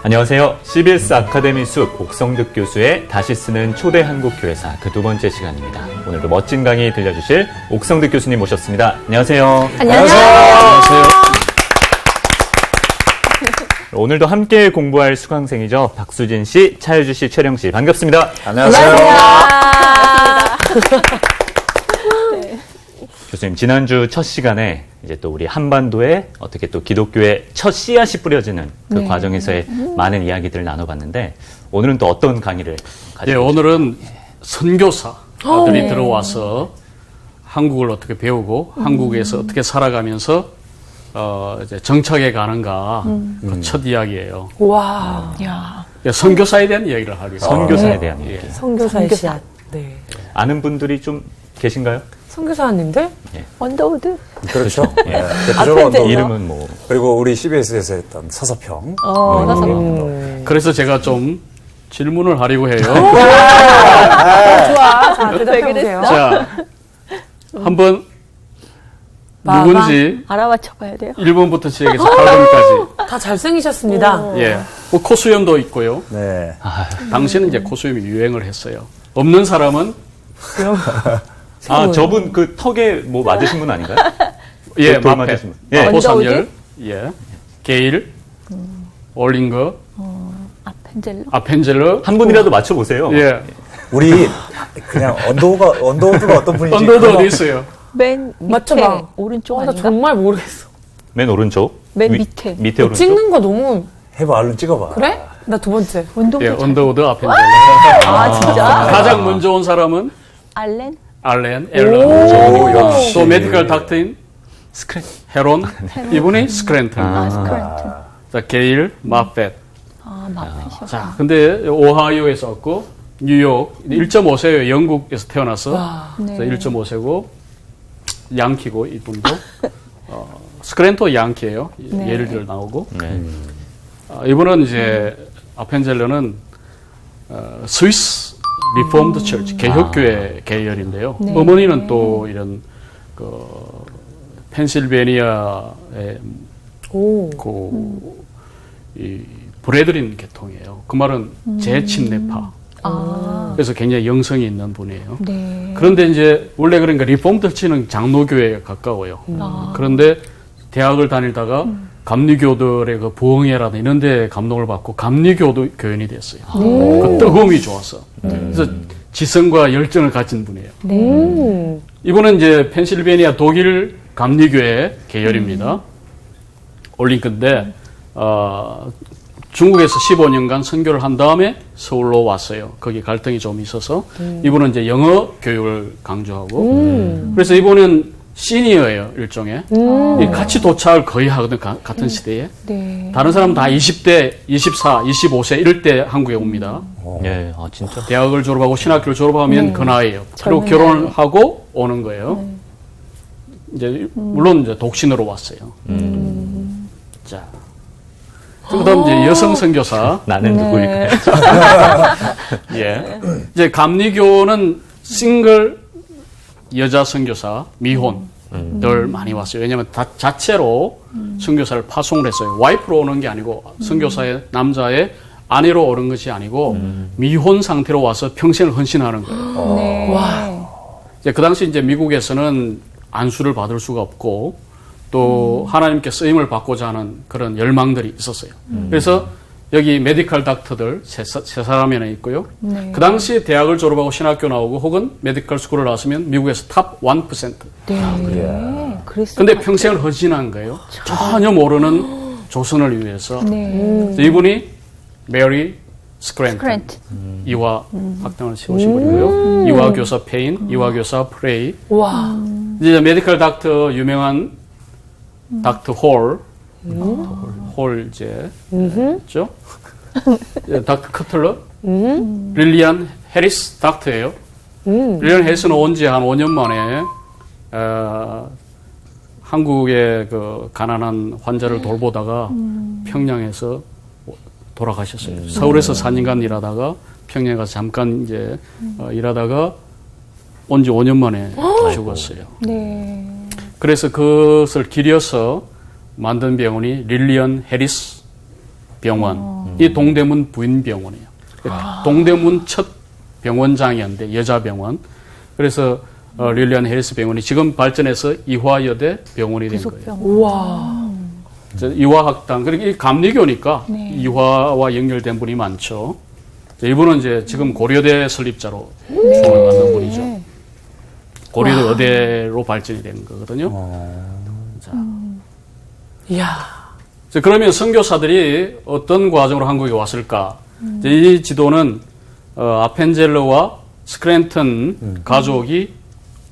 안녕하세요. CBS 아카데미 숲 옥성득 교수의 다시 쓰는 초대 한국 교회사 그 두 번째 시간입니다. 오늘도 멋진 강의 들려주실 옥성득 교수님 모셨습니다. 안녕하세요. 안녕하세요. 안녕하세요. 오늘도 함께 공부할 수강생이죠. 박수진 씨, 차유주 씨, 최령 씨 반갑습니다. 안녕하세요. 네. 교수님, 지난주 첫 시간에 이제 또 우리 한반도에 어떻게 또 기독교의 첫 씨앗이 뿌려지는 그 과정에서의 많은 이야기들을 나눠봤는데 오늘은 또 어떤 강의를 가지고 오늘은 선교사들이 들어와서 한국을 어떻게 배우고 한국에서 어떻게 살아가면서 이제 정착해 가는가 그 첫 이야기예요. 와. 야. 선교사에 대한 이야기를 하겠습니다. 선교사에 대한 이야기. 선교사의 씨앗. 네. 아는 분들이 좀 계신가요? 선교사님들? 언더우드? 그렇죠. 예. 대표적으로 언더우드. 이름은 뭐 그리고 우리 CBS에서 했던 서서평. 그래서 제가 좀 질문을 하려고 해요. 좋아. 자, 대답해보세요. 자, 한번 누군지 알아맞혀봐야 돼요. 1번부터 시작해서 8번까지. 다 잘생기셨습니다. 예. 뭐 코수염도 있고요. 네. 당시는 이제 코수염이 유행을 했어요. 없는 사람은 저분 그 턱에 뭐 맞으신 분 아닌가요? 예, 돌 마페, 맞으신 분. 예. 호삼열, 예, 게일, 올링거, 아펜젤러, 한 분이라도 맞춰보세요. 예, 우리 그냥 언더우드가 어떤 분인지. 언더도 어디 있어요? 맨 밑에 맞춰봐. 오른쪽 나 아닌가? 정말 모르겠어. 맨 오른쪽. 맨 밑에. 밑에 오른쪽. 찍는 거 너무. 해봐, 얼른 찍어봐. 그래? 나 두 번째. 운동도 예, 잘- 언더우드, 아펜젤러. 아 진짜? 가장 먼저 온 사람은 알렌? 알렌, 오, 앨런, 역시. 또 메디컬 닥터인 헤론, 이분이 스크랜턴, 스크랜튼. 자, 게일, 마펫. 마펫이요. 자, 근데 오하이오에서 왔고 뉴욕 1.5세예요. 영국에서 태어나서 네. 1.5세고 양키고 이분도 스크랜토 양키예요. 네. 예를 들어 나오고 네. 이분은 이제 아펜젤러는 스위스 리폼드 처치 개혁교회 계열인데요. 네. 어머니는 또 이런 그 펜실베니아의 오. 이 브레드린 계통이에요. 그 말은 재침례파. 그래서 굉장히 영성이 있는 분이에요. 네. 그런데 이제 원래 그러니까 리폼드 처치는 장로교회에 가까워요. 그런데 대학을 다니다가 감리교들의 그 부흥회라든 이런 데 감동을 받고 감리교도 교인이 됐어요. 그 뜨거움이 좋았어. 그래서 지성과 열정을 가진 분이에요. 이분은 이제 펜실베니아 독일 감리교회 계열입니다. 올링크인데 중국에서 15년간 선교를 한 다음에 서울로 왔어요. 거기 갈등이 좀 있어서 이분은 이제 영어 교육을 강조하고 그래서 이분은 시니어예요, 일종의. 같이 도착을 거의 하거든, 같은 시대에. 네. 다른 사람은 다 20대, 24, 25세 이럴 때 한국에 옵니다. 예, 진짜. 대학을 졸업하고 신학교를 졸업하면 그 나이에요. 그리고 결혼을 하고 오는 거예요. 이제 물론 이제 독신으로 왔어요. 자, 그다음 이제 여성 선교사. 나는 누구일까요? 예. 이제 감리교는 싱글 여자 선교사 미혼들 많이 왔어요. 왜냐하면 자체로 선교사를 파송을 했어요. 와이프로 오는 게 아니고 선교사의 남자의 아내로 오는 것이 아니고 미혼 상태로 와서 평생을 헌신하는 거예요. 네. 이제 그 당시 이제 미국에서는 안수를 받을 수가 없고 또 하나님께 쓰임을 받고자 하는 그런 열망들이 있었어요. 그래서 여기 메디컬 닥터들 세 사람이나 있고요. 네. 그 당시 대학을 졸업하고 신학교 나오고 혹은 메디컬 스쿨을 나왔으면 미국에서 탑 1%. 네. 그랬을 근데 것 평생을 헌신한 거예요. 전혀 모르는 조선을 위해서. 같아요. 네. 그래서 이분이 메리 스크랜튼. 스크랜튼. 이화 학당을 세우신 분이고요. 이화 교사 페인, 이화 교사 프레이. 와. 이제 메디컬 닥터 유명한 닥터 홀 이제 있죠. 닥터 커틀러, 릴리안 해리스 닥터예요. 릴리안 해리스는 온 지 한 5년 만에 한국의 그 가난한 환자를 돌보다가 평양에서 돌아가셨어요. 서울에서 4년간 일하다가 평양에 가서 잠깐 이제 일하다가 온 지 5년 만에 죽었어요. 네. 그래서 그것을 기려서 만든 병원이 릴리언 해리스 병원이 동대문 부인병원이에요. 동대문 첫 병원장이었는데 여자 병원. 그래서 릴리안 해리스 병원이 지금 발전해서 이화여대 병원이 된 거예요. 부속병원. 우와. 이화학당, 그리고 이 감리교니까 네. 이화와 연결된 분이 많죠. 이분은 이제 지금 고려대 설립자로 추앙을 받는 분이죠. 고려대 의대로 발전이 된 거거든요. 자, 이야. 자, 그러면 선교사들이 어떤 과정으로 한국에 왔을까? 이제 이 지도는 아펜젤러와 스크랜턴 가족이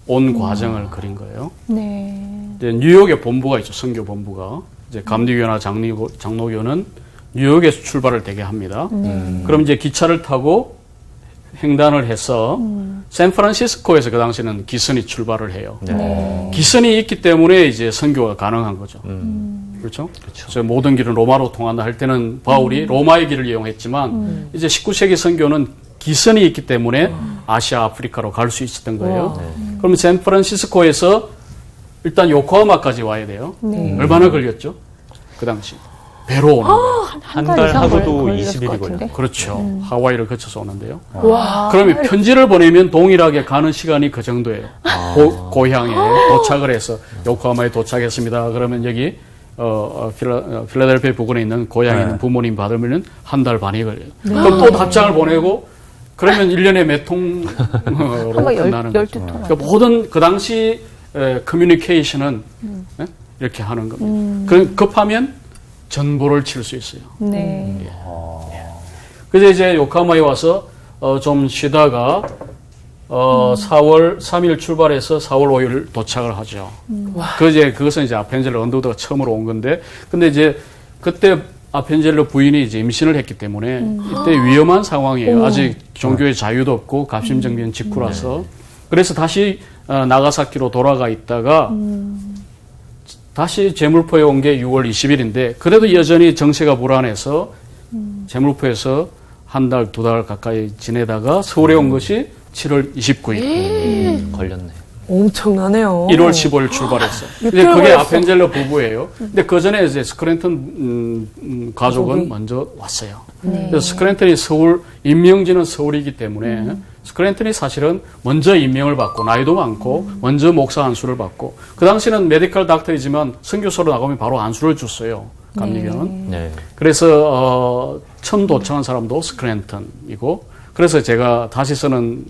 온 과정을 그린 거예요. 네. 이제 뉴욕에 본부가 있죠. 선교 본부가. 이제 감리교나 장로교는 뉴욕에서 출발을 되게 합니다. 그럼 이제 기차를 타고 횡단을 해서 샌프란시스코에서 그 당시에는 기선이 출발을 해요. 네. 기선이 있기 때문에 이제 선교가 가능한 거죠. 그렇죠? 그래서 모든 길은 로마로 통한다 할 때는 바울이 로마의 길을 이용했지만 이제 19세기 선교는 기선이 있기 때문에 아시아, 아프리카로 갈 수 있었던 거예요. 그러면 샌프란시스코에서 일단 요코하마까지 와야 돼요. 네. 얼마나 걸렸죠? 그 당시. 배로 오는 거예요. 한 달 하고도 20일이 걸려요. 그렇죠. 하와이를 거쳐서 오는데요. 와. 그러면 편지를 보내면 동일하게 가는 시간이 그 정도예요. 고향에 도착을 해서 요코하마에 도착했습니다. 그러면 여기 필라델피아 부근에 있는 고향에 있는 부모님 받으면 한 달 반이 걸려요. 그럼 또 답장을 보내고 그러면 1년에 몇 통으로 한번 끝나는 거죠. 12통. 그러니까 모든 그 당시 커뮤니케이션은 이렇게 하는 겁니다. 그럼 급하면 전보를 칠 수 있어요. 네. 그래서 이제 요코하마에 와서 좀 쉬다가 4월 3일 출발해서 4월 5일 도착을 하죠. 그것은 이제 아펜젤러 언더우드가 처음으로 온 건데, 근데 이제 그때 아펜젤러 부인이 이제 임신을 했기 때문에 이때 위험한 상황이에요. 아직 종교의 자유도 없고 갑심정변 직후라서. 그래서 다시 나가사키로 돌아가 있다가 다시 제물포에 온 게 6월 20일인데 그래도 여전히 정세가 불안해서 제물포에서 한 달, 두 달 가까이 지내다가 서울에 온 것이 7월 29일. 걸렸네. 엄청나네요. 1월 15일 출발했어. 근데 6개월 그게 걸렸어. 아펜젤러 부부예요. 근데 그 전에 이제 스크랜턴 가족은 먼저 왔어요. 네. 그래서 스크랜턴이 서울, 임명지는 서울이기 때문에 스크랜턴이 사실은 먼저 임명을 받고 나이도 많고 먼저 목사 안수를 받고 그 당시는 메디컬 닥터이지만 선교사로 나가면 바로 안수를 줬어요. 감리교는. 네. 그래서 처음 도착한 사람도 스크랜턴이고 그래서 제가 다시 쓰는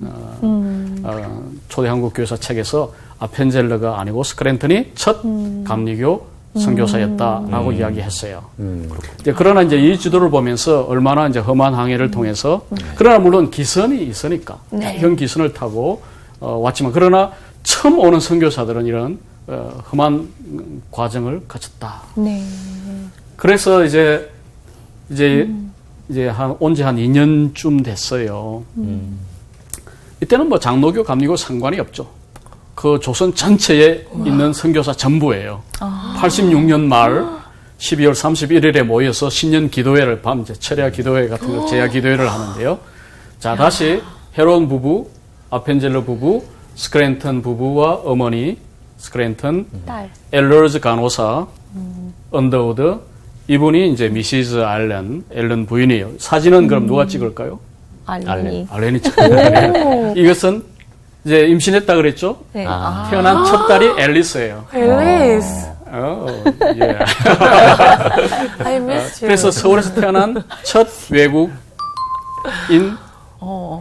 초대 한국 교사 책에서 아펜젤러가 아니고 스크랜턴이 첫 감리교 선교사였다라고 이야기했어요. 그러나 이제 이 지도를 보면서 얼마나 이제 험한 항해를 통해서 그러나 물론 기선이 있으니까 현 기선을 타고 왔지만 그러나 처음 오는 선교사들은 이런 험한 과정을 거쳤다. 네. 그래서 이제 온지 한 2년쯤 됐어요. 이때는 뭐 장로교, 감리교 상관이 없죠. 그 조선 전체에 있는 선교사 전부예요. 86년 말 12월 31일에 모여서 신년 기도회를 밤 철야 기도회 같은 거 제야 기도회를 하는데요. 자, 다시 헤론 부부, 아펜젤러 부부, 스크랜턴 부부와 어머니 스크랜턴, 딸. 엘러즈 간호사, 언더우드, 이분이 이제 미시즈 앨런 부인이에요. 사진은 그럼 누가 찍을까요? 알렌이. 알렌이 찍을까요? 이것은 이제 임신했다 그랬죠? 네. 태어난 첫 딸이 앨리스예요. 앨리스. 예. I miss you. 그래서 서울에서 태어난 첫 외국인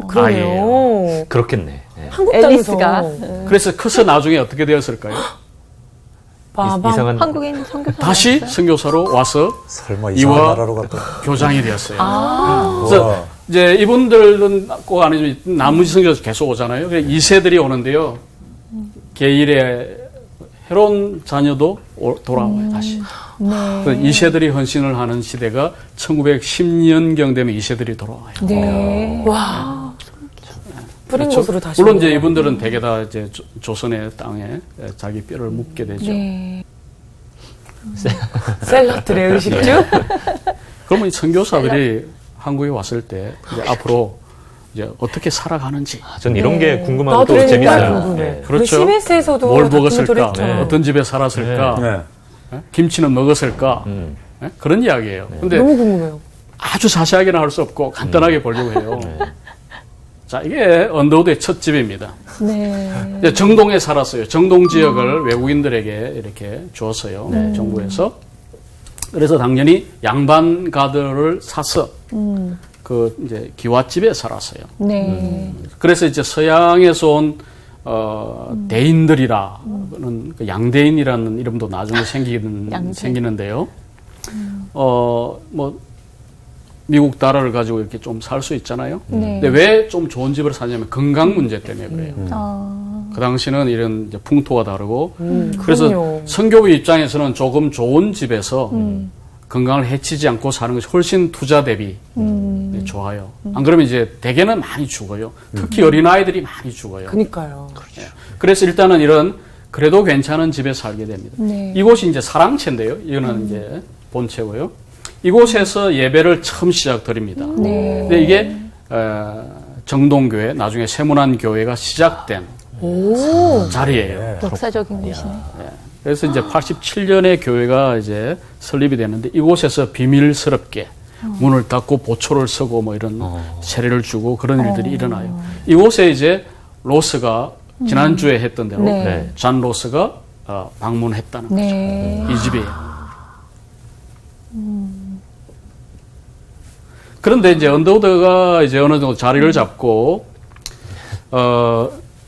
그러네요. 그렇겠네. 네. 한국 앨리스가. 땅에서. 그래서 커서 나중에 어떻게 되었을까요? 빠밤. 이상한 한국인 선교사. 다시 선교사로 와서 설마 이상한 이와 나라로 갔다. 교장이 되었어요. 우와. 그래서 이제 이분들은 꼭 아니지만 나머지 선교사 계속 오잖아요. 그래서 2세들이 오는데요. 계일의 헤론 자녀도 돌아와요, 다시. 네. 그래서 2세들이 헌신을 하는 시대가 1910년경 되면 2세들이 돌아와요. 네. 와. 뿌린 그렇죠? 곳으로 다시. 물론 이제 오는구나. 이분들은 대개 다 이제 조선의 땅에 자기 뼈를 묻게 되죠. 네. 샐러드의 의식주. 그러면 이 선교사들이 한국에 왔을 때 이제 앞으로 이제 어떻게 살아가는지 전 이런 게 궁금하고 나도 또 정말 재밌어요. 궁금해. 네. 그렇죠. CBS에서도 뭘 먹었을까? 네. 어떤 집에 살았을까? 네. 김치는 먹었을까? 예? 그런 이야기예요. 근데 너무 궁금해요. 아주 자세하게는 할 수 없고 간단하게 보려고 해요. 자, 이게 언더우드의 첫 집입니다. 네. 이제 정동에 살았어요. 정동 지역을 외국인들에게 이렇게 주었어요. 정부에서. 그래서 당연히 양반가들을 사서 그 이제 기와집에 살았어요. 네. 그래서 이제 서양에서 온 대인들이라는 그 양대인이라는 이름도 나중에 생기는데요. 뭐 미국 달러를 가지고 이렇게 좀 살 수 있잖아요. 네. 근데 왜 좀 좋은 집을 사냐면 건강 문제 때문에 그래요. 그 당시는 이런 이제 풍토가 다르고 그래서 그럼요. 선교부 입장에서는 조금 좋은 집에서 건강을 해치지 않고 사는 것이 훨씬 투자 대비 네, 좋아요. 안 그러면 이제 대개는 많이 죽어요. 특히 어린아이들이 많이 죽어요. 그니까요. 예. 그래서 일단은 이런 그래도 괜찮은 집에 살게 됩니다. 네. 이곳이 이제 사랑채인데요. 이거는 이제 본채고요. 이곳에서 예배를 처음 시작드립니다. 네. 근데 이게 정동교회, 나중에 세문안교회가 시작된 자리예요. 역사적인 곳이네. 그래서 이제 87년에 교회가 이제 설립이 됐는데 이곳에서 비밀스럽게 문을 닫고 보초를 서고 뭐 이런 세례를 주고 그런 일들이 일어나요. 이곳에 이제 로스가 지난주에 했던 대로 네. 잔 로스가 방문했다는 네. 거죠. 이 집이에요. 그런데 이제 언더우드가 이제 어느 정도 자리를 잡고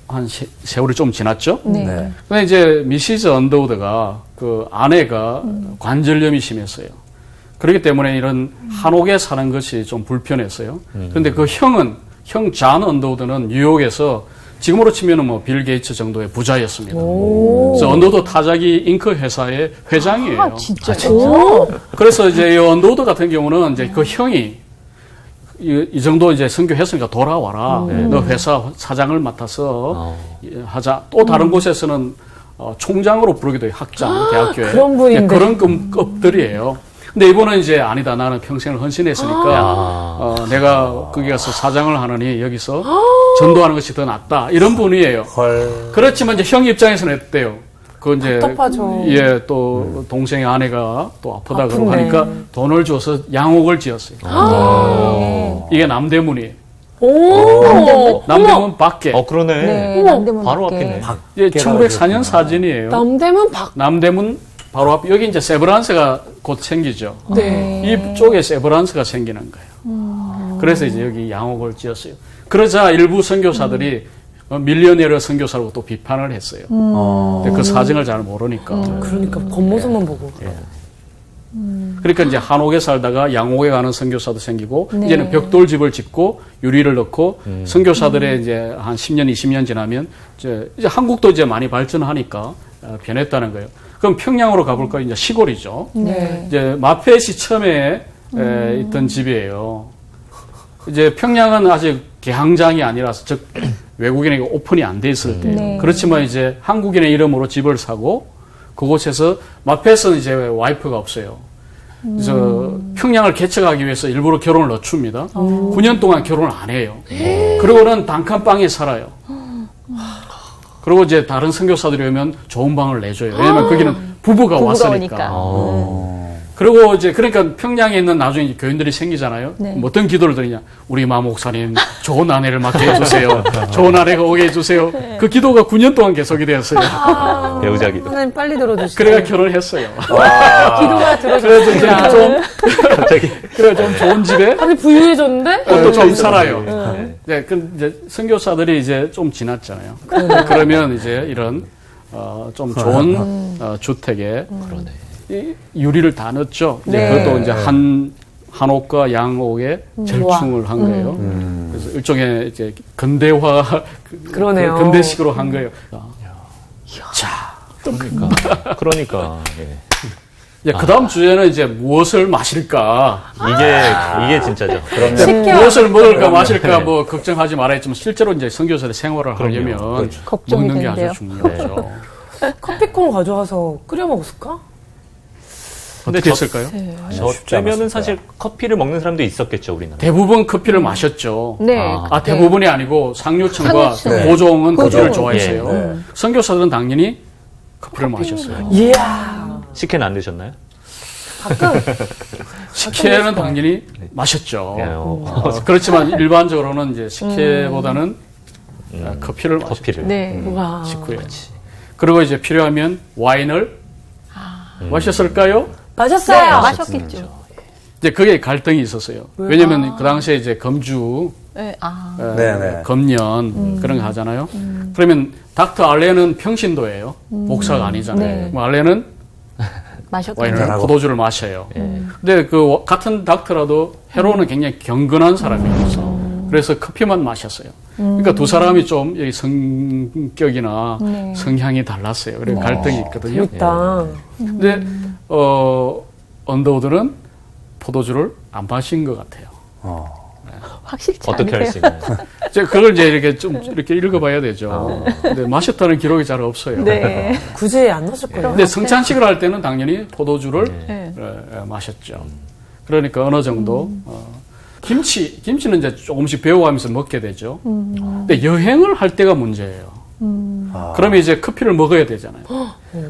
한 세월이 좀 지났죠. 네. 네. 근데 이제 미시즈 언더우드가 그 아내가 관절염이 심했어요. 그렇기 때문에 이런 한옥에 사는 것이 좀 불편했어요. 그런데 그 형 잔 언더우드는 뉴욕에서 지금으로 치면은 뭐 빌 게이츠 정도의 부자였습니다. 그래서 언더우드 타자기 잉크 회사의 회장이에요. 아, 진짜. 그래서 이제 이 언더우드 같은 경우는 이제 그 형이 이 정도 이제 선교했으니까 돌아와라. 너 회사 사장을 맡아서 하자. 또 다른 곳에서는 총장으로 부르기도 해요. 학장, 대학교에. 그런 분인데. 그런 급들이에요. 근데 이분은 이제 아니다. 나는 평생을 헌신했으니까 내가 거기 가서 사장을 하느니 여기서 전도하는 것이 더 낫다. 이런 분이에요. 헐. 그렇지만 이제 형 입장에서는 어때요? 그 이제 답답하죠. 예, 또 동생의 아내가 또 아프다 그러고 아프네. 하니까 돈을 줘서 양옥을 지었어요. 이게 남대문이에요. 오! 남대문 밖에. 그러네. 네. 남대문 바로 밖에. 앞이네. 예, 1904년 사진이에요. 남대문 밖. 남대문 바로 앞. 여기 이제 세브란스가 곧 생기죠. 네. 이쪽에 세브란스가 생기는 거예요. 그래서 이제 여기 양옥을 지었어요. 그러자 일부 선교사들이 밀리언네어 선교사라고 또 비판을 했어요. 근데 그 사정을 잘 모르니까. 그러니까 겉모습만 보고. 그러니까 이제 한옥에 살다가 양옥에 가는 선교사도 생기고 네. 이제는 벽돌집을 짓고 유리를 넣고 선교사들의 이제 한 10년, 20년 지나면 이제 한국도 이제 많이 발전하니까 변했다는 거예요. 그럼 평양으로 가볼까요? 이제 시골이죠. 네. 이제 마페시 처음에 있던 집이에요. 이제 평양은 아직 개항장이 아니라서 즉 외국인에게 오픈이 안 돼 있을 때예요. 네. 그렇지만 이제 한국인의 이름으로 집을 사고 그곳에서 마페에서는 이제 와이프가 없어요. 그래서 평양을 개척하기 위해서 일부러 결혼을 늦춥니다. 9년 동안 결혼을 안 해요. 그리고는 단칸방에 살아요. 그리고 이제 다른 선교사들이 오면 좋은 방을 내줘요. 왜냐면 거기는 부부가 왔으니까. 그리고 이제 그러니까 평양에 있는 나중에 교인들이 생기잖아요. 네. 뭐 어떤 기도를 드리냐? 우리 마 목사님 좋은 아내를 맡게 해주세요. 좋은 아내가 오게 해주세요. 그 기도가 9년 동안 계속이 되었어요. 배우자 기도. 하나님 빨리 들어주시죠. 그래가 결혼했어요. 기도가 그래서 이제 들어주시죠. 좀 갑자기. 그래 좀 좋은 집에 다들 부유해졌는데? 또 좀 살아요. 네, 그 이제 선교사들이 이제 좀 지났잖아요. 그러면 이제 이런 좀 좋은 주택에 이 유리를 다 넣었죠. 이제 네. 그것도 이제 한옥과 양옥에 절충을 한 거예요. 그래서 일종의 이제 근대화 그러네요. 근대식으로 한 거예요. 자, 그러니까. 예. 이제 그다음 주제는 이제 무엇을 마실까? 이게 진짜죠. 그러면 식혜 무엇을 먹을까 그럼요. 마실까 네. 뭐 걱정하지 말아야 했지만 실제로 이제 선교사의 생활을 그럼요. 하려면 그렇죠. 걱정이 먹는 게 된대요. 아주 중요하죠. 커피콩 가져와서 끓여 먹었을까? 어떻게 했을까요? 저 쉽지 때면은 않았을 사실 커피를 먹는 사람도 있었겠죠, 우리나라. 대부분 커피를 마셨죠. 네. 아, 대부분이 아니고 상류층과 상류층. 고종은 커피를 고종. 좋아했어요. 예, 네. 선교사들은 당연히 커피를 마셨어요. 이야. 식혜는 안 드셨나요? 가끔 식혜는 당연히 마셨죠. 네. 그렇지만 일반적으로는 이제 식혜보다는 커피를 마셨죠. 커피를. 네. 와. 식후에. 그리고 이제 필요하면 와인을 마셨을까요? 마셨어요. 네, 마셨겠죠. 이제 그게 갈등이 있었어요. 왜냐면 그 당시에 이제 검주, 네. 네네. 검년 그런 거 하잖아요. 그러면 닥터 알렌은 평신도예요. 목사가 아니잖아요. 네. 뭐 알렌은 마셨겠죠. 와인을 한잔하고. 포도주를 마셔요. 근데 그 같은 닥터라도 헤로는 굉장히 경건한 사람이었어. 그래서 커피만 마셨어요. 그러니까 두 사람이 좀 여기 성격이나 네. 성향이 달랐어요. 그래서 갈등이 있거든요. 재밌다. 근데 언더우드는 포도주를 안 마신 것 같아요. 확실치 어떻게 않네요. 할 수 있나요? 그걸 이제 이렇게 좀 이렇게 읽어봐야 되죠. 근데 마셨다는 기록이 잘 없어요. 네. 굳이 안 마실 거예요. 근데 성찬식을 할 때는 당연히 포도주를 네. 마셨죠. 그러니까 어느 정도 김치는 이제 조금씩 배워가면서 먹게 되죠. 근데 여행을 할 때가 문제예요. 그러면 이제 커피를 먹어야 되잖아요.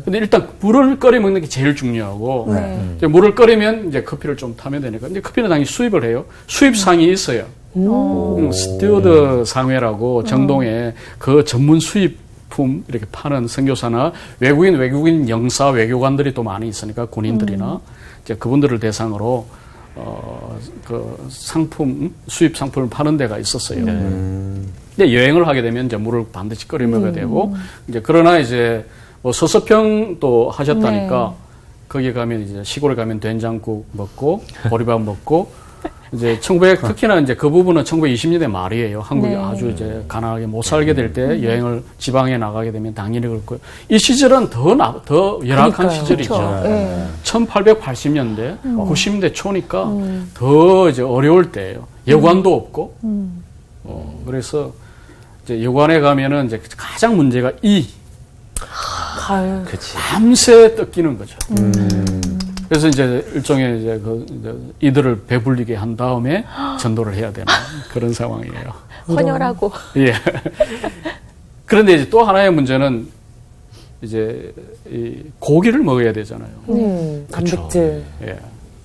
근데 일단 물을 끓여 먹는 게 제일 중요하고 네. 이제 물을 끓이면 이제 커피를 좀 타면 되니까. 근데 커피는 당연히 수입을 해요. 수입상이 있어요. 스튜어드 상회라고 정동에 그 전문 수입품 이렇게 파는 선교사나 외국인 영사 외교관들이 또 많이 있으니까 군인들이나 이제 그분들을 대상으로 그 상품 수입 상품을 파는 데가 있었어요. 근데 여행을 하게 되면 이제 물을 반드시 끓여 먹어야 되고 이제 그러나 이제 뭐 서서평도 하셨다니까 거기 가면 이제 시골에 가면 된장국 먹고 보리밥 먹고 이제 특히나 이제 그 부분은 1920년대 말이에요. 한국이 네. 아주 이제 가난하게 못 살게 될 때 여행을 지방에 나가게 되면 당연히 그럴 거예요. 이 시절은 더 열악한 그러니까요. 시절이죠. 그렇죠. 네. 1880년대, 90년대 초니까 더 이제 어려울 때예요. 여관도 없고. 그래서 이제 여관에 가면은 이제 가장 문제가 가을. 그치. 밤새 뜯기는 거죠. 그래서 이제 일종의 이제 이제 이들을 배불리게 한 다음에 전도를 해야 되는 그런 상황이에요. 헌혈하고. 예. 그런데 이제 또 하나의 문제는 이제 이 고기를 먹어야 되잖아요. 단백질. 예.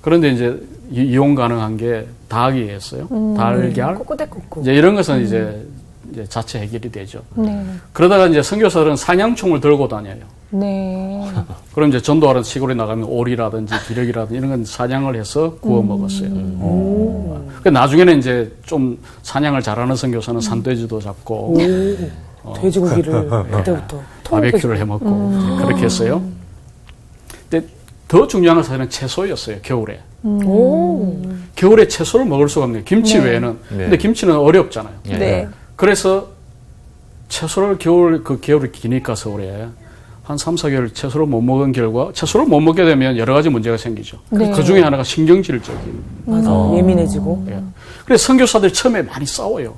그런데 이제 이용 가능한 게 닭이었어요. 달걀. 꼬꼬대꼬꼬. 이제 이런 것은 이제 자체 해결이 되죠. 네. 그러다가 이제 선교사들은 사냥총을 들고 다녀요. 네. 그럼 이제 전도하러 시골에 나가면 오리라든지 기러기라든지 이런 건 사냥을 해서 구워 먹었어요. 그 나중에는 이제 좀 사냥을 잘하는 선교사는 산돼지도 잡고 돼지고기를 그때부터 바베큐를 해 먹고 그렇게 했어요. 근데 더 중요한 건 사실은 채소였어요. 겨울에. 겨울에 채소를 먹을 수가 없네요. 김치 외에는. 네. 근데 김치는 어렵잖아요. 예. 네. 그래서 채소를 겨울이 기니까 서울에 한 3, 4개월 채소를 못 먹은 결과 채소를 못 먹게 되면 여러 가지 문제가 생기죠. 네. 그 중에 하나가 신경질적인. 맞아. 예민해지고. 예. 그래서 선교사들이 처음에 많이 싸워요.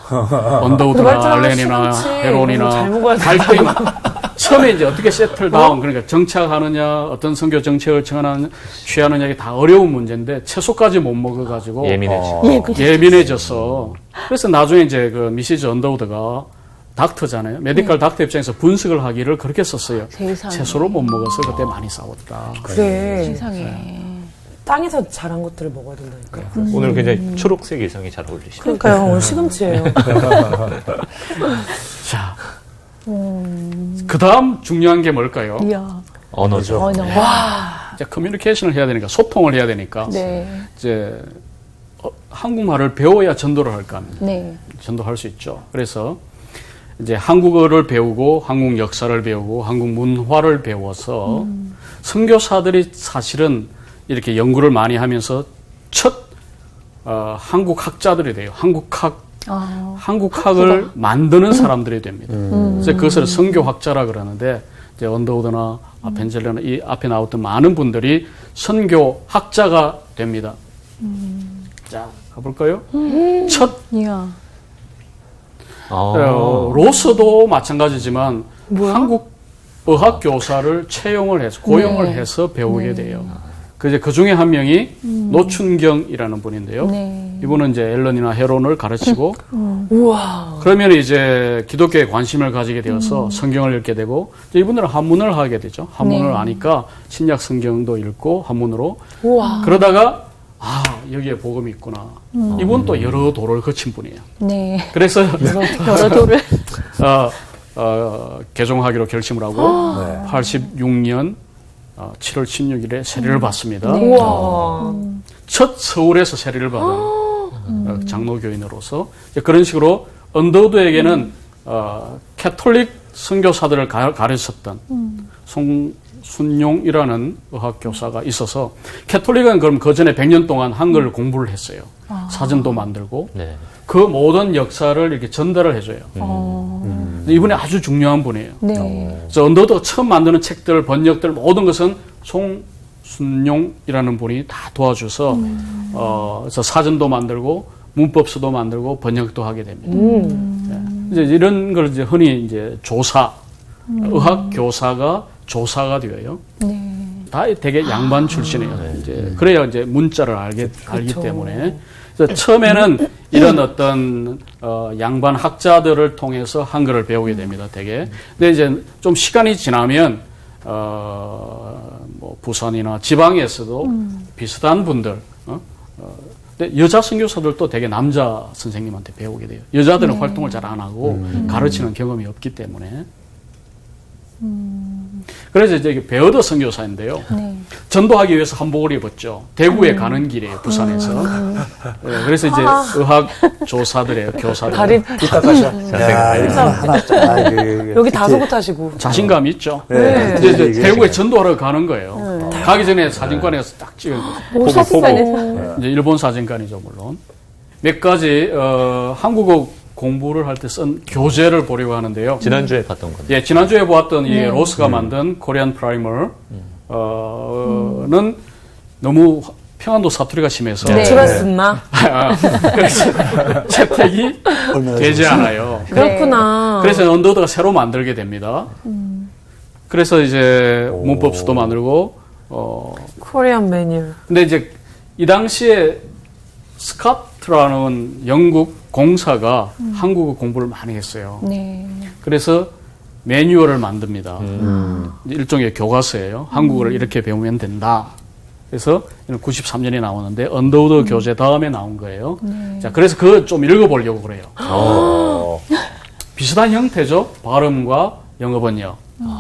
언더우드나 알렌이나 헤론이나 잘 먹어야 돼. 갈등이 처음에 이제 어떻게 세틀다운 그러니까 정착하느냐 어떤 선교 정책을 취하느냐가 다 어려운 문제인데 채소까지 못 먹어가지고 예민해져서 그래서 나중에 이제 그 미시즈 언더우드가 닥터잖아요. 메디컬 닥터 입장에서 분석을 하기를 그렇게 썼어요. 세상에. 채소를 못 먹어서 그때 많이 싸웠다. 그래. 세상에. 땅에서 자란 것들을 먹어야 된다니까. 오늘 굉장히 초록색 이상이 잘 어울리시네요. 그러니까요. 오늘 시금치예요. 자, 그 다음 중요한 게 뭘까요? 이야. 언어죠. 언어. 이제 커뮤니케이션을 해야 되니까 소통을 해야 되니까 네. 이제 한국말을 배워야 전도를 할 거 아닙니까? 네. 전도할 수 있죠. 그래서 이제 한국어를 배우고 한국 역사를 배우고 한국 문화를 배워서 선교사들이 사실은 이렇게 연구를 많이 하면서 첫 한국 학자들이 돼요. 한국학을 만드는 사람들이 됩니다. 그래서 그것을 선교학자라 그러는데 이제 언더우드나 아펜젤러나 이 앞에 나왔던 많은 분들이 선교학자가 됩니다. 자, 가볼까요? 첫 이야. 로스도 마찬가지지만 한국 어학 교사를 채용을 해서 고용을 해서 배우게 돼요. 그 중에 한 명이 노춘경이라는 분인데요. 네. 이분은 이제 앨런이나 헤론을 가르치고 우와. 그러면 이제 기독교에 관심을 가지게 되어서 성경을 읽게 되고 이제 이분들은 한문을 하게 되죠. 한문을 네. 아니까 신약 성경도 읽고 한문으로 우와. 그러다가 아 여기에 복음이 있구나. 이분 또 여러 도를 거친 분이에요. 네. 그래서 여러 도를. 개종하기로 결심을 하고 네. 86년 7월 16일에 세례를 받습니다. 네. 우와. 첫 서울에서 세례를 받은 장로교인으로서 이제 그런 식으로 언더우드에게는 캐톨릭 선교사들을 가르쳤던 송순용이라는 의학 교사가 있어서 캐톨릭은 그럼 그 전에 100년 동안 한글 공부를 했어요. 사전도 만들고 네. 그 모든 역사를 이렇게 전달을 해줘요. 이분이 아주 중요한 분이에요. 네. 그래서 언더우드가 처음 만드는 책들, 번역들 모든 것은 송순용이라는 분이 다 도와줘서 그래서 사전도 만들고 문법서도 만들고 번역도 하게 됩니다. 네. 이제 이런 걸 이제 흔히 이제 조사, 의학 교사가 조사가 되어요. 네. 다 되게 양반 출신이에요. 이제 그래야 이제 문자를 알기 때문에. 그래서 처음에는 이런 어떤 양반 학자들을 통해서 한글을 배우게 됩니다. 되게. 근데 이제 좀 시간이 지나면 뭐 부산이나 지방에서도 비슷한 분들. 근데 여자 선교사들도 되게 남자 선생님한테 배우게 돼요. 여자들은 활동을 잘 안 하고 가르치는 경험이 없기 때문에. 그래서 이제 베어더 선교사인데요. 네. 전도하기 위해서 한복을 입었죠. 대구에 가는 길이에요, 부산에서. 네, 그래서 이제 의학 조사들이에요, 교사들. 다리 이따 가셔. 야, 이렇게 하나 쫙. 여기 다소곳 하시고. 자신감 있죠. 네. 이제 대구에 전도하러 가는 거예요. 가기 전에 사진관에서 딱 찍은 보고 사진관에서. 이제 일본 사진관이죠, 물론. 몇 가지 한국어 공부를 할 때 쓴 교재를 보려고 하는데요. 지난주에 봤던 건데. 예, 지난주에 보았던 이 로스가 만든 코리안 프라이머는 너무 평안도 사투리가 심해서 네. 줄었었나? 그래서 채택이 되지 않아요. 그렇구나. 그래서 언더우드가 새로 만들게 됩니다. 그래서 이제 문법수도 만들고 코리안 매뉴얼. 근데 이제 이 당시에 스카트라는 영국 공사가 한국어 공부를 많이 했어요. 네. 그래서 매뉴얼을 만듭니다. 일종의 교과서예요. 한국어를 이렇게 배우면 된다. 그래서 93년에 나오는데 언더우드 교재 다음에 나온 거예요. 자, 그래서 그거 좀 읽어보려고 그래요. 비슷한 형태죠. 발음과 영어 번역.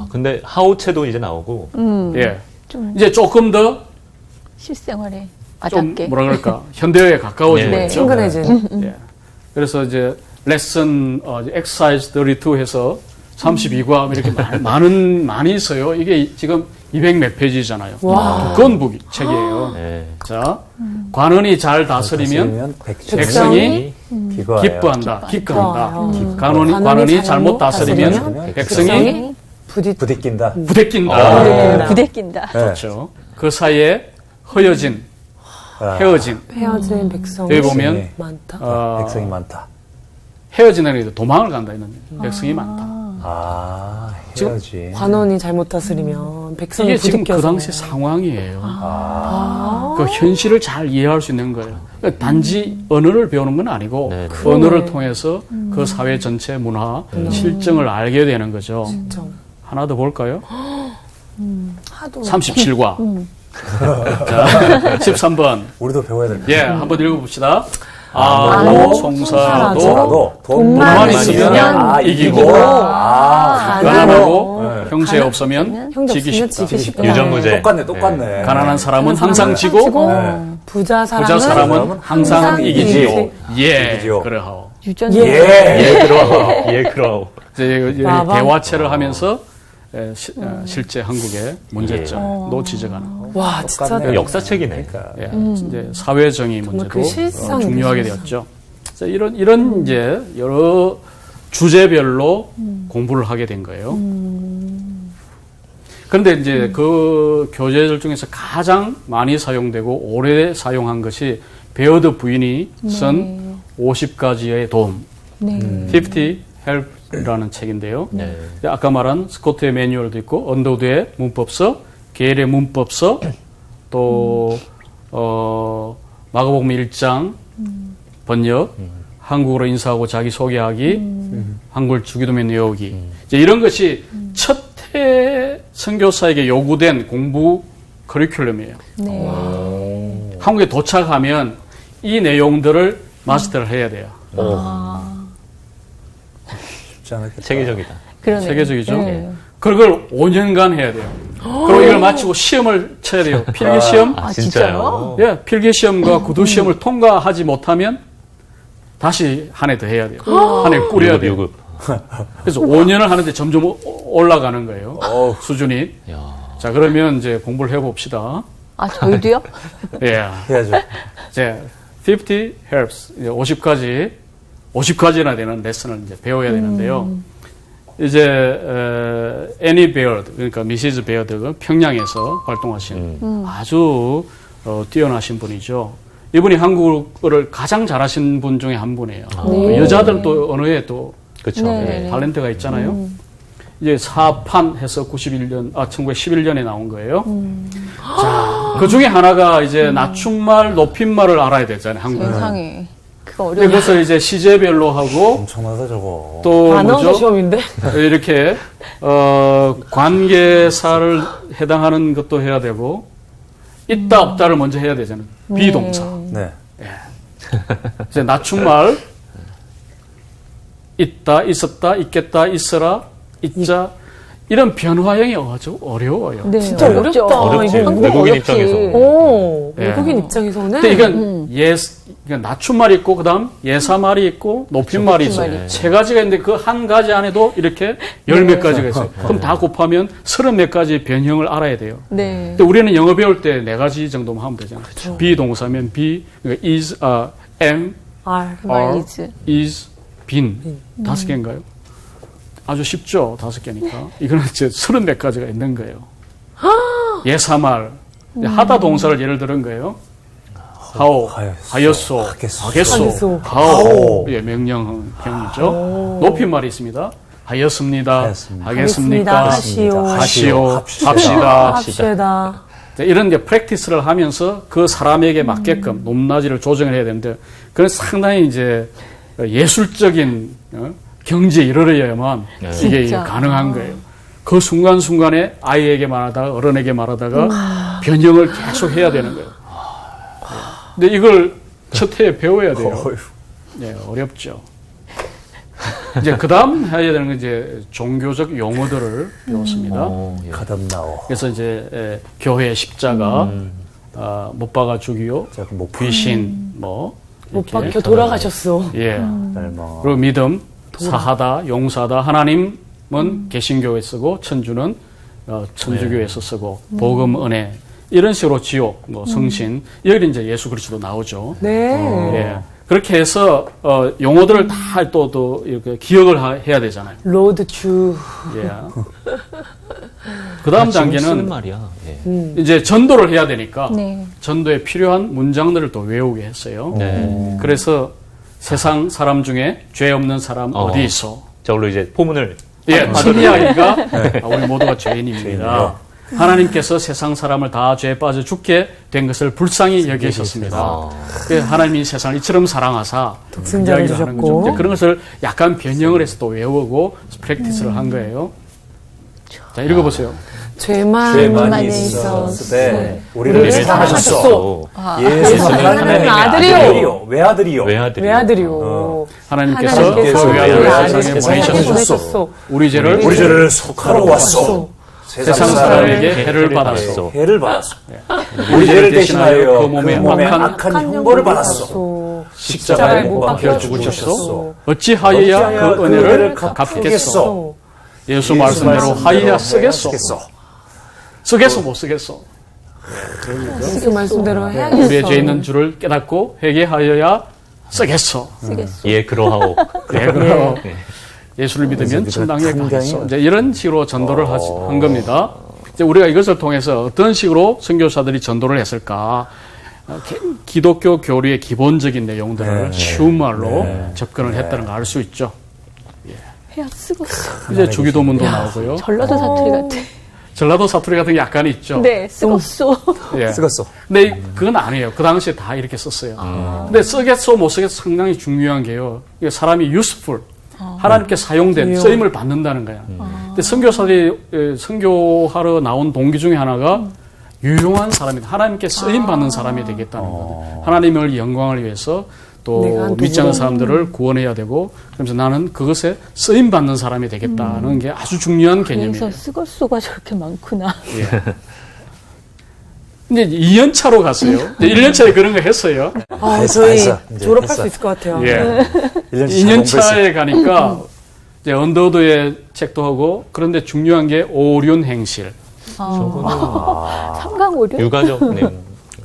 근데 하우체도 이제 나오고. 예. 좀 이제 조금 더 실생활에 좀 와닿게. 뭐라 그럴까 현대어에 가까워지고 네. 있죠. 친근해진. 예. 그래서 이제 레슨 exercise 32 해서 32과 이렇게 많이 있어요. 이게 지금 200 몇 페이지잖아요. 와. 두꺼운 책이에요. 네. 자, 관원이 잘 다스리면 백성이 백성이 기뻐해요. 기뻐한다, 기뻐한다. 관원이 관원이 잘못 다스리면 다스리면 백성이 부딪힌다. 부대낀다. 네. 부대낀다. 네. 그렇죠. 그 사이에 헤어진 헤어진 백성이 여기 보면 많다. 백성이 많다. 헤어지는 게 도망을 간다 이런 백성이 많다. 아, 지금 헤어진. 관원이 잘못 다스리면 백성이 이게 지금 부딪혀서. 그 당시 상황이에요. 아, 그 현실을 잘 이해할 수 있는 거예요. 그러니까 단지 언어를 배우는 건 아니고 네, 네. 언어를 통해서 그 사회 전체 문화, 실정을 알게 되는 거죠. 진짜. 하나 더 볼까요? 하도 37과. 자, 13번. 우리도 배워야 될 예, 한번 읽어봅시다. 아도, 총사도 나도 돈만 있으면 이기고, 가난하고 네. 형제 없으면 형제 지기 없으면 쉽다. 지기 쉽다. 유전무죄. 똑같네. 가난한 사람은 항상 지고, 네. 부자 부자 사람은 사람은 항상 항상 이기지요. 이기지. 예, 이기지요. 그러하오. 유전. 예. 예, 그럼. 예, 그럼. 이제 마방. 대화체를 하면서 실제 한국의 문제점도 지적하는. 와 진짜 똑같네. 역사책이네. 그러니까. 예, 이제 사회정의 문제도 그 실상 중요하게 실상. 되었죠. 그래서 이런 이제 여러 주제별로 공부를 하게 된 거예요. 그런데 이제 그 교재들 중에서 가장 많이 사용되고 오래 사용한 것이 베어드 부인이 쓴 50가지의 도움, 네. 50 Help라는 책인데요. 네. 아까 말한 스코트의 매뉴얼도 있고 언더우드의 문법서, 게일의 문법서, 또 마가복음 1장, 번역, 한국어로 인사하고 자기 소개하기, 한글 주기도문 외우기. 이제 이런 것이 첫 해 선교사에게 요구된 공부 커리큘럼이에요. 네. 한국에 도착하면 이 내용들을 마스터를 해야 돼요. 쉽지 않았겠다. 체계적이다. 그러네. 세계적이죠. 네. 그걸 5년간 해야 돼요. 그리고 이걸 마치고 시험을 쳐야 돼요. 필기시험. 아, 진짜요? 예, 필기시험과 구두시험을 통과하지 못하면 다시 한 해 더 해야 돼요. 한 해 꾸려야 돼요. 유급. 그래서 5년을 하는데 점점 올라가는 거예요. 수준이. 야. 자, 그러면 이제 공부를 해봅시다. 아, 저희도요? 예. 해야죠. 이제 50 helps. 이제 50가지나 되는 레슨을 이제 배워야 되는데요. 이제 애니 베어드, 그러니까 미시즈 베어드가 평양에서 활동하신 아주 뛰어나신 분이죠. 이분이 한국어를 가장 잘하신 분 중에 한 분이에요. 네. 여자들은 또 언어에 또 그렇죠. 네. 탤런트가 있잖아요. 이제 사판 해서 1911년에 나온 거예요. 자, 그 중에 하나가 이제 낮춤말, 높임말을 알아야 되잖아요, 한국은. 세상에. 그거 어려워. 그것을 이제 시제별로 하고 엄청나다 저거. 또 아나운서 뭐죠? 시험인데? 이렇게 관계사를 해당하는 것도 해야 되고 있다 없다를 먼저 해야 되잖아요. 비동사. 네. 이제 낮춤말 있다, 있었다, 있겠다, 있어라, 있자 이런 변화형이 아주 어려워요. 네, 진짜 어렵다. 어렵지. 이거 한국어 외국인 어렵지. 입장에서. 오, 예. 외국인 입장에서는. 근데 이건 그러니까 낮춤말이 있고 그다음 예사말이 있고 높임말이 있어요. 높임말이 세 가지가 있는데 그 한 가지 안에도 이렇게 열 몇 가지가 있어요. 그럼 다 곱하면 30몇 가지 변형을 알아야 돼요. 네. 근데 우리는 영어 배울 때 네 가지 정도만 하면 되잖아요. 비동사면 be, 그러니까 is, am, R. 말이지. is, been. 5개인가요? 아주 쉽죠. 5개니까. 이거는 이제 30몇 가지가 있는 거예요. 예사말. 하다 동사를 예를 들은 거예요. 하오, 하였소, 하겠소, 가오. 예, 명령형이죠. 높임말이 있습니다. 하였습니다. 하겠습니까? 하시오. 하시오. 합시다. 합시다. 자, 이런 이제 프랙티스를 하면서 그 사람에게 맞게끔 높낮이를 조정을 해야 되는데 그건 상당히 이제 예술적인 경지에 이르러야만 이게 진짜. 가능한 거예요. 그 순간순간에 아이에게 말하다가 어른에게 말하다가 변형을 계속 해야 되는 거예요. 근데 이걸 첫 해에 배워야 돼요. 네, 어렵죠. 이제 그 다음 해야 되는 건 이제 종교적 용어들을 배웠습니다. 예. 가담나오. 그래서 이제 교회 십자가, 못 박아 죽이요, 귀신, 뭐 못 이렇게. 박혀 돌아가셨어. 예. 멸망. 그리고 믿음, 사하다, 용사다. 하나님은 개신교에 쓰고 천주는 천주교에서 쓰고 복음, 은혜 이런 식으로 지옥, 뭐 성신 여기 이제 예수 그리스도 나오죠. 네. 예. 그렇게 해서 용어들을 다 또 이렇게 기억을 해야 되잖아요. 로드 주. 예. 그 다음 지금 쓰는 단계는 말이야. 예. 이제 전도를 해야 되니까 네. 전도에 필요한 문장들을 또 외우게 했어요. 네. 그래서 세상 사람 중에 죄 없는 사람 어디 있어? 저걸로 이제 포문을 예, 천이 아이가 우리 모두가 죄인입니다. 하나님께서 세상 사람을 다 죄에 빠져 죽게 된 것을 불쌍히 여기셨습니다. 그래서 하나님이 세상을 이처럼 사랑하사 독생자를 이야기를 하는 주셨고. 거죠. 이제 그런 것을 약간 변형을 해서 또 외우고 프랙티스를 한 거예요. 자, 읽어보세요. 죄만 많이 있었을 있었으되 우리를 사랑하셨소. 예수는 하나님의 아들이요. 외아들이요. 외아들이요. 하나님께서 하나님께서 그 외아들을 외아들을 세상에 세상에 보내셨소. 보내셨소. 우리 죄를 우리 죄를 속하러 왔소. 세상 사람에게 해를 받았소. 해를 받았소. 우리 죄를 대신하여 그 몸에 악한 형벌을 받았소. 십자가에 못 박혀 죽으셨소. 어찌하여야 그 은혜를 갚겠소. 예수 말씀대로 하여야 쓰겠소. 쓰겠소 못 쓰겠소. 그 말씀대로 해야겠어. 우리의 죄 있는 줄을 깨닫고 회개하여야 쓰겠소. 쓰겠어. 예, 그러하오. 네, 그럼 예수를 믿으면 천당에 가겠소. 이제 이런 식으로 전도를 한 겁니다. 이제 우리가 이것을 통해서 어떤 식으로 선교사들이 전도를 했을까? 기독교 교리의 기본적인 내용들을 쉬운 말로 접근을 했다는 걸 알 수 있죠. 해야 쓰겠어. 이제 주기도문도 나오고요. 전라도 사투리 같아. 전라도 사투리 같은 게 약간 있죠. 네, 쓰겄소. 예. 쓰겄어. 근데 그건 아니에요. 그 당시에 다 이렇게 썼어요. 근데 쓰겠소, 못 쓰겠소 상당히 중요한 게요. 이게 사람이 useful, 하나님께 사용된 쓰임을 받는다는 거야. 근데 선교사들이 선교하러 나온 동기 중에 하나가 유용한 사람이다. 하나님께 쓰임 받는 사람이 되겠다는 거죠. 하나님을 영광을 위해서 또 믿지 않는 사람들을 구원해야 되고, 그러면서 나는 그것에 쓰임 받는 사람이 되겠다는 게 아주 중요한 개념이에요. 그래서 쓰겄소가 저렇게 많구나. 예. 이제 2년차로 갔어요. 이제 1년차에 그런 거 했어요. 저희 했어. 이제 졸업할 했어. 수 있을 것 같아요. 예. 2년차에 가니까 이제 언더우드의 책도 하고, 그런데 중요한 게 오륜 행실. 삼강오륜? 유가족 내용.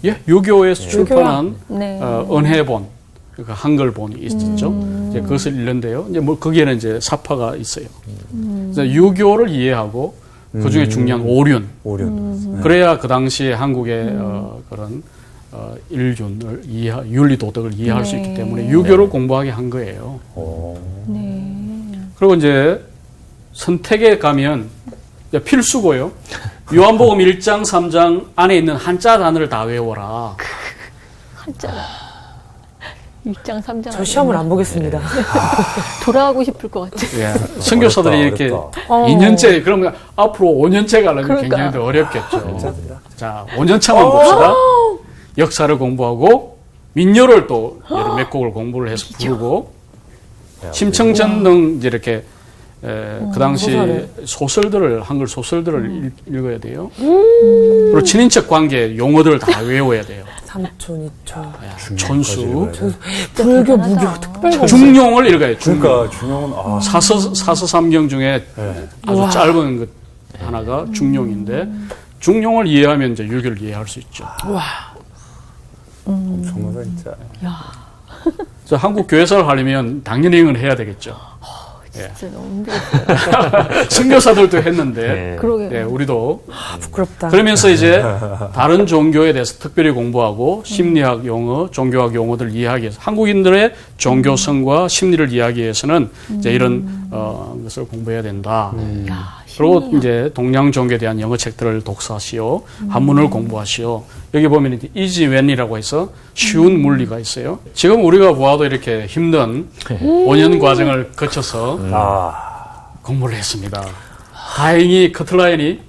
예, 유교에서 출판한 네. 은혜본, 그러니까 한글본이 있었죠. 이제 그것을 읽는데요. 이제 뭐 거기에는 이제 사파가 있어요. 그래서 유교를 이해하고 그 중에 중요한 오륜. 오륜. 그래야 그 당시에 한국의 그런 일륜을 윤리 도덕을 이해할 수 있기 때문에 유교를 공부하게 한 거예요. 네. 그리고 이제 선택에 가면 이제 필수고요. 요한복음 1장, 3장 안에 있는 한자 단어를 다 외워라. 한자. 1장, 3장. 저 시험을 안 보겠습니다. 돌아가고 싶을 것 같아요. 예. 선교사들이 이렇게 어렵다. 2년째, 그러면 앞으로 5년째 가려면 그러니까. 굉장히 더 어렵겠죠. 자, 5년차만 봅시다. 역사를 공부하고, 민요를 또 여러 몇 곡을 공부를 해서 부르고, 심청전 등 이렇게 그 당시 소설들을, 한글 소설들을 읽어야 돼요. 그리고 친인척 관계 용어들을 다 외워야 돼요. 삼촌, 이촌. 촌수, 불교, 무교, 특별 중용을 읽어요. 중용. 그러니까 중용은 사서삼경 중에 아주 짧은 것 하나가 중용인데, 중용을 이해하면 이제 유교를 이해할 수 있죠. 정말 진짜. 그래서 한국 교회사를 하려면 당연히 이건 해야 되겠죠. 진짜 너무 힘들었어요. 선교사들도 했는데, 네. 그러게요. 예, 우리도 부끄럽다. 그러면서 이제 다른 종교에 대해서 특별히 공부하고 심리학 용어, 종교학 용어들을 이해하기 위해서 한국인들의 종교성과 심리를 이해하기 위해서는 이제 이런 것을 공부해야 된다. 그리고 이제 동양 종교에 대한 영어 책들을 독서하시오. 한문을 공부하시오. 여기 보면 이제 이지웬이라고 해서 쉬운 물리가 있어요. 지금 우리가 보아도 이렇게 힘든 5년 과정을 거쳐서 공부를 했습니다. 다행히 커트라인이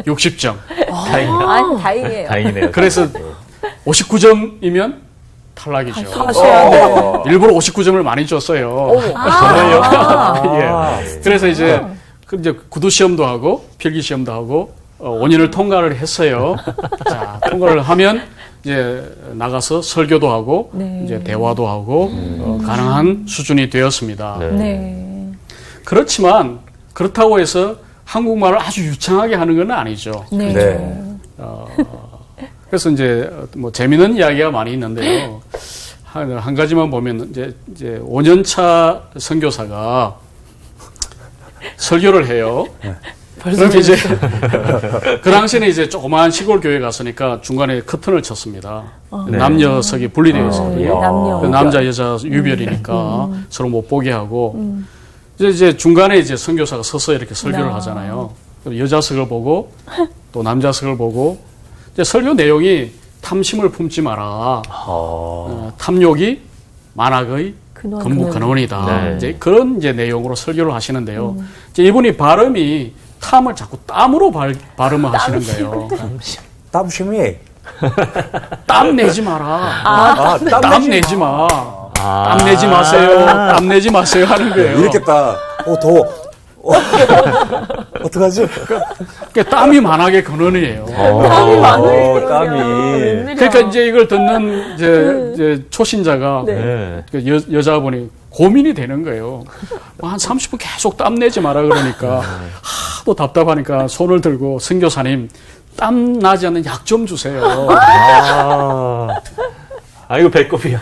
60점. 아니, 다행이에요. 다행이네요. 그래서 59점이면 탈락이죠. 하셔야 돼. 일부러 59점을 많이 줬어요. 예. 그래서 이제 구두 시험도 하고 필기 시험도 하고 5년을 통과를 했어요. 자, 통과를 하면 이제 나가서 설교도 하고 이제 대화도 하고 가능한 수준이 되었습니다. 네. 그렇지만 그렇다고 해서 한국말을 아주 유창하게 하는 건 아니죠. 네. 네. 그래서 이제 뭐 재미있는 이야기가 많이 있는데요. 한 가지만 보면 이제 5년차 선교사가 설교를 해요. 그럼 이제 그 당시에는 이제 조그마한 시골 교회 갔으니까 중간에 커튼을 쳤습니다. 남녀석이 분리되어 있었거든요. 남녀. 그 남자 여자 유별이니까 서로 못 보게 하고 이제 중간에 이제 선교사가 서서 이렇게 설교를 하잖아요. 여자석을 보고 또 남자석을 보고 이제 설교 내용이 탐심을 품지 마라. 탐욕이 만악의 근무 근원이다. 네. 이제 그런 이제 내용으로 설교를 하시는데요. 이제 이분이 발음이 탐을 자꾸 땀으로 발음을 하시는 거예요. 땀심이. 땀 내지 마라. 땀 내지 마. 땀 내지 마세요. 땀 내지 마세요 하는 거예요. 이렇게 딱, 더워. 어떡하지? 그러니까 땀이 만악의 근원이에요. 땀이 많아요. 땀이. 그러니까 이제 이걸 듣는 이제 초신자가 네. 그 여자분이 고민이 되는 거예요. 한 30분 계속 땀 내지 마라 그러니까 하도 답답하니까 손을 들고 선교사님 땀 나지 않는 약 좀 주세요. 아이고 배꼽이야.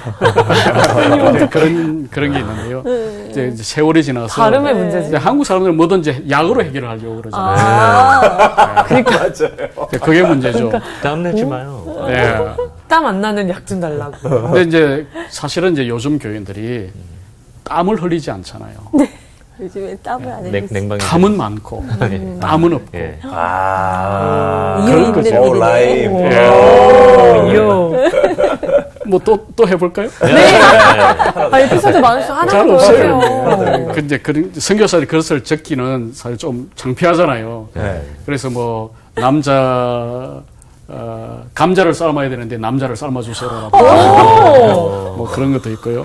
그런 게 있는데요. 이제 세월이 지나서 발음의 문제지. 이제 한국 사람들은 뭐든지 약으로 해결을 하려고 그러잖아요. 그러니까. 맞아요. 그게 문제죠. 땀 내지 마요. 네. 땀 안 나는 약 좀 달라고. 근데 이제 사실은 이제 요즘 교인들이 땀을 흘리지 않잖아요. 요즘에 땀을 안 흘리지. 냉방에 탐은 많고 땀은 없고. 예. 아. 이유 있는 거죠. 오, 일이네. 라임. 뭐 또 해볼까요? 아, 에피소드 많으셔. 하나 잘 더 없어요. 해주세요. 근데 선교사들이 그것을 적기는 사실 좀 창피하잖아요. 네. 그래서 뭐 남자 감자를 삶아야 되는데 남자를 삶아주세요라고 뭐 그런 것도 있고요.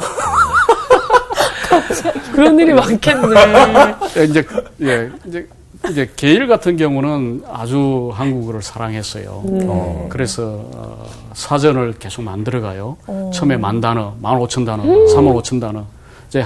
그런 일이 많겠네. 이제 게일 같은 경우는 아주 한국어를 사랑했어요. 그래서 사전을 계속 만들어가요. 처음에 10,000단어, 15,000단어, 35,000단어. 이제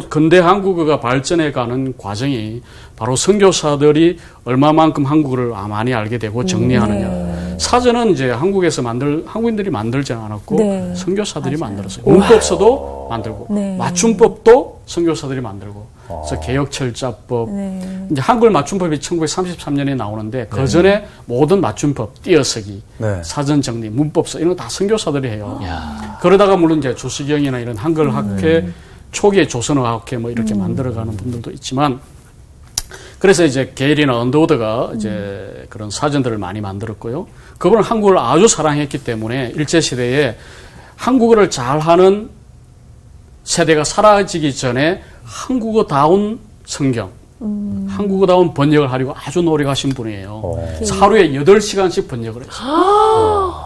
근대 한국어가 발전해가는 과정이 바로 선교사들이 얼마만큼 한국어를 많이 알게 되고 정리하느냐. 사전은 이제 한국인들이 만들지 않았고 네. 선교사들이 만들었어요. 문법서도 만들고 네. 맞춤법도 선교사들이 만들고. 그래서 개혁철자법, 네. 이제 한글 맞춤법이 1933년에 나오는데 그 전에 모든 맞춤법, 띄어쓰기, 네. 사전 정리, 문법서 이런 거 다 선교사들이 해요. 야. 그러다가 물론 이제 조시경이나 이런 한글 학회, 초기에 조선어 학회 뭐 이렇게 만들어가는 분들도 있지만, 그래서 이제 게일이나 언더우드가 이제 그런 사전들을 많이 만들었고요. 그분은 한국어를 아주 사랑했기 때문에 일제시대에 한국어를 잘하는 세대가 사라지기 전에 한국어다운 성경, 한국어다운 번역을 하려고 아주 노력하신 분이에요. 하루에 8시간씩 번역을 했어요.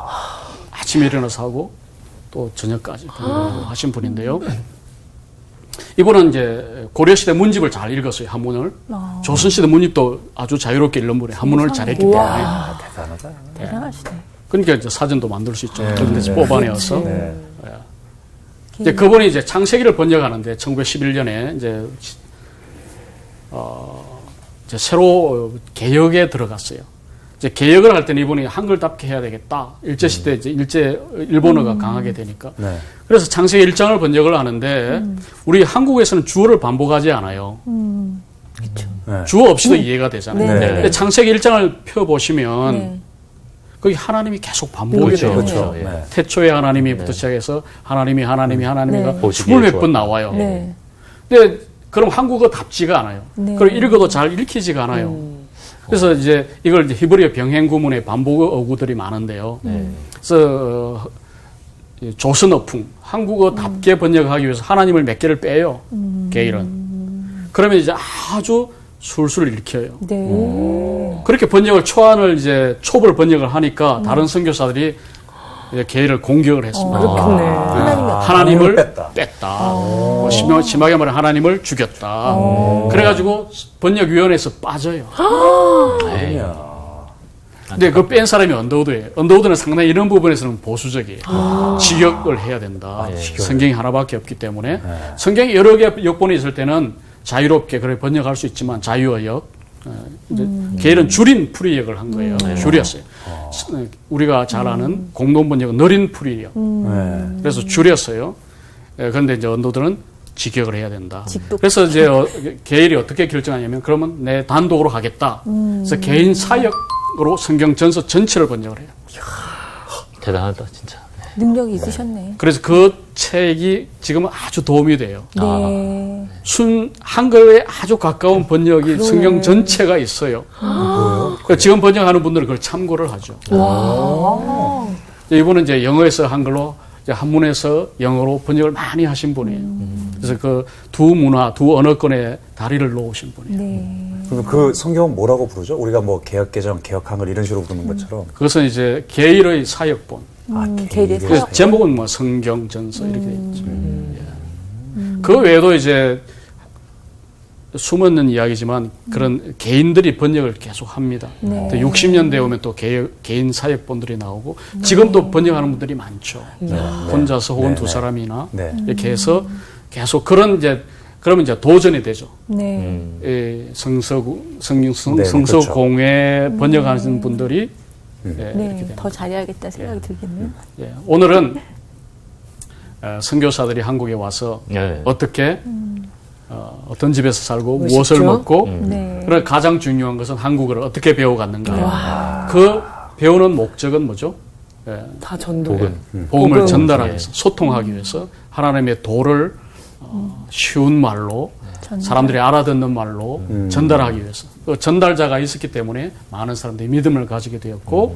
아침에 일어나서 하고 또 저녁까지 번역을 하신 분인데요. 이분은 이제 고려시대 문집을 잘 읽었어요, 한문을. 조선시대 문집도 아주 자유롭게 읽는 분이 한문을 잘했기 때문에. 아, 대단하다. 대단하시네. 그러니까 이제 사전도 만들 수 있죠. 네, 그런 데서 네. 뽑아내어서. 네. 이제 그분이 이제 창세기를 번역하는데 1911년에 이제 새로 개혁에 들어갔어요. 이제 개혁을 할 때는 이분이 한글답게 해야 되겠다. 일제시대 이제 일본어가 강하게 되니까. 네. 그래서 창세기 1장을 번역을 하는데 우리 한국에서는 주어를 반복하지 않아요. 네. 주어 없이도 이해가 되잖아요. 네. 근데 창세기 1장을 펴보시면 네. 거기 하나님이 계속 반복이 돼요. 그렇죠. 예. 네. 태초에 하나님이부터 시작해서 하나님이가 네. 보시기에 20몇 번 좋았다. 나와요. 네. 근데 그럼 한국어답지가 않아요. 네. 그리고 읽어도 잘 읽히지가 않아요. 그래서 이제 이걸 이제 히브리어 병행 구문의 반복 어구들이 많은데요. 그래서 조선어풍 한국어답게 번역하기 위해서 하나님을 몇 개를 빼요. 게일은. 그러면 이제 아주 술술 읽혀요. 네. 그렇게 번역을 촉을 번역을 하니까 다른 선교사들이 이제 게일을 공격을 했습니다. 그렇겠네. 하나님을 뺐다. 뺐다. 뭐 심하게 말하면 하나님을 죽였다. 그래가지고 번역위원회에서 빠져요. 아니야. 근데 그 뺀 사람이 언더우드예요. 언더우드는 상당히 이런 부분에서는 보수적이에요. 직역을 해야 된다. 성경이 하나밖에 없기 때문에 성경이 여러 개 역본이 있을 때는 자유롭게 그래 번역할 수 있지만 자유어역. 이제 게일은 줄인 풀이역을 한 거예요. 줄였어요. 우리가 잘 아는 공동 번역은 느린 풀이역. 네. 그래서 줄였어요. 그런데 이제 언더들은 직역을 해야 된다. 직독. 그래서 이제 게일이 어떻게 결정하냐면 그러면 내 단독으로 하겠다. 그래서 개인 사역으로 성경 전서 전체를 번역을 해요. 대단하다, 진짜. 능력이 있으셨네. 그래서 그 책이 지금은 아주 도움이 돼요. 네. 한글에 아주 가까운 번역이 성경 전체가 있어요. 그러니까 지금 번역하는 분들은 그걸 참고를 하죠. 이분은 이제 영어에서 한글로, 이제 한문에서 영어로 번역을 많이 하신 분이에요. 그래서 그 두 문화, 두 언어권의 다리를 놓으신 분이에요. 네. 그럼 그 성경은 뭐라고 부르죠? 우리가 뭐 개혁개정, 개혁한글 이런 식으로 부르는 것처럼. 그것은 이제 게일의 사역본. 게일의 그래서 사역. 제목은 뭐 성경전서 이렇게 돼 있죠. 그 외에도 이제 숨어있는 이야기지만 그런 개인들이 번역을 계속 합니다. 네. 또 60년대 오면 또 개인 사역본들이 나오고 지금도 번역하는 분들이 많죠. 혼자서 혹은 네, 두 네. 사람이나 네. 이렇게 해서 계속 그러면 이제 도전이 되죠. 네. 성서공회 번역하는 분들이 이렇게 네. 됩니다. 더 잘해야겠다 생각이 들겠네요. 예, 오늘은 선교사들이 한국에 와서 네. 어떻게 어떤 집에서 살고 멋있죠? 무엇을 먹고 네. 그리고 가장 중요한 것은 한국어를 어떻게 배워갔는가. 그 배우는 목적은 뭐죠? 예, 다 전도. 복음. 복음을 복음. 전달하기 위해서 소통하기 위해서 하나님의 도를 쉬운 말로 사람들이 알아듣는 말로 전달하기 위해서 그 전달자가 있었기 때문에 많은 사람들이 믿음을 가지게 되었고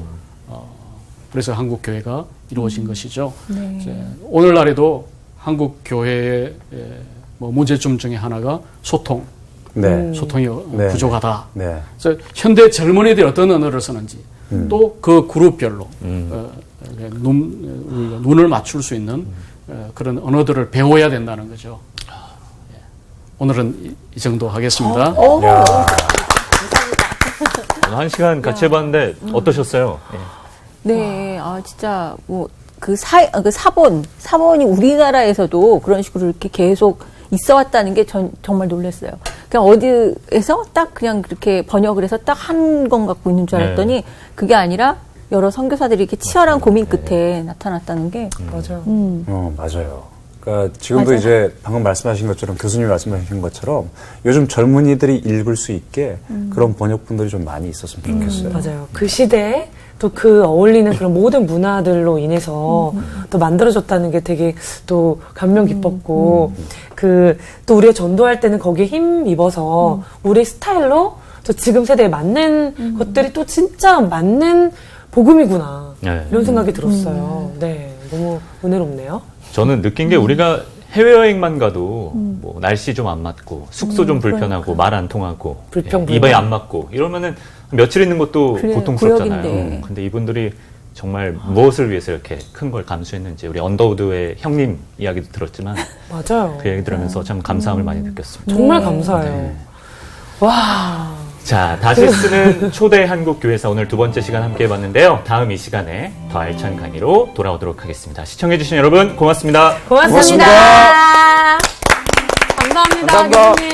그래서 한국 교회가 이루어진 것이죠. 네. 이제 오늘날에도 한국 교회의 뭐 문제점 중에 하나가 소통, 네. 소통이 네. 부족하다. 네. 그래서 현대 젊은이들이 어떤 언어를 쓰는지 또 그 그룹별로 우리가 눈을 맞출 수 있는 그런 언어들을 배워야 된다는 거죠. 예. 오늘은 이 정도 하겠습니다. 야. 오늘 한 시간 같이 해봤는데 어떠셨어요? 예. 네, 진짜, 그 사본이 우리나라에서도 그런 식으로 이렇게 계속 있어 왔다는 게 정말 놀랐어요. 그냥 어디에서 딱 그냥 그렇게 번역을 해서 딱 한 건 갖고 있는 줄 알았더니 그게 아니라 여러 선교사들이 이렇게 치열한 고민 끝에 나타났다는 게. 맞아요. 맞아요. 그러니까 지금도 맞아요. 이제 방금 말씀하신 것처럼 교수님이 말씀하신 것처럼 요즘 젊은이들이 읽을 수 있게 그런 번역본들이 좀 많이 있었으면 좋겠어요. 맞아요. 그 시대에 또 그 어울리는 그런 모든 문화들로 인해서 또 만들어졌다는 게 되게 또 감명 깊었고, 또 우리가 전도할 때는 거기에 힘 입어서 우리 스타일로 또 지금 세대에 맞는 것들이 또 진짜 맞는 복음이구나. 네. 이런 생각이 들었어요. 네. 너무 은혜롭네요. 저는 느낀 게 우리가 해외여행만 가도 뭐 날씨 좀 안 맞고 숙소 좀 불편하고 말 안 통하고 불평불만. 입에 안 맞고 이러면은 며칠 있는 것도 그래요, 고통스럽잖아요. 구역인데. 근데 이분들이 정말 무엇을 위해서 이렇게 큰 걸 감수했는지 우리 언더우드의 형님 이야기도 들었지만 맞아요. 그 얘기 들으면서 참 감사함을 많이 느꼈습니다. 정말 네. 감사해요. 네. 와. 자, 다시 쓰는 초대 한국교회사 오늘 두 번째 시간 함께 해봤는데요. 다음 이 시간에 더 알찬 강의로 돌아오도록 하겠습니다. 시청해주신 여러분 고맙습니다. 고맙습니다. 고맙습니다. 감사합니다. 감사합니다. 교수님.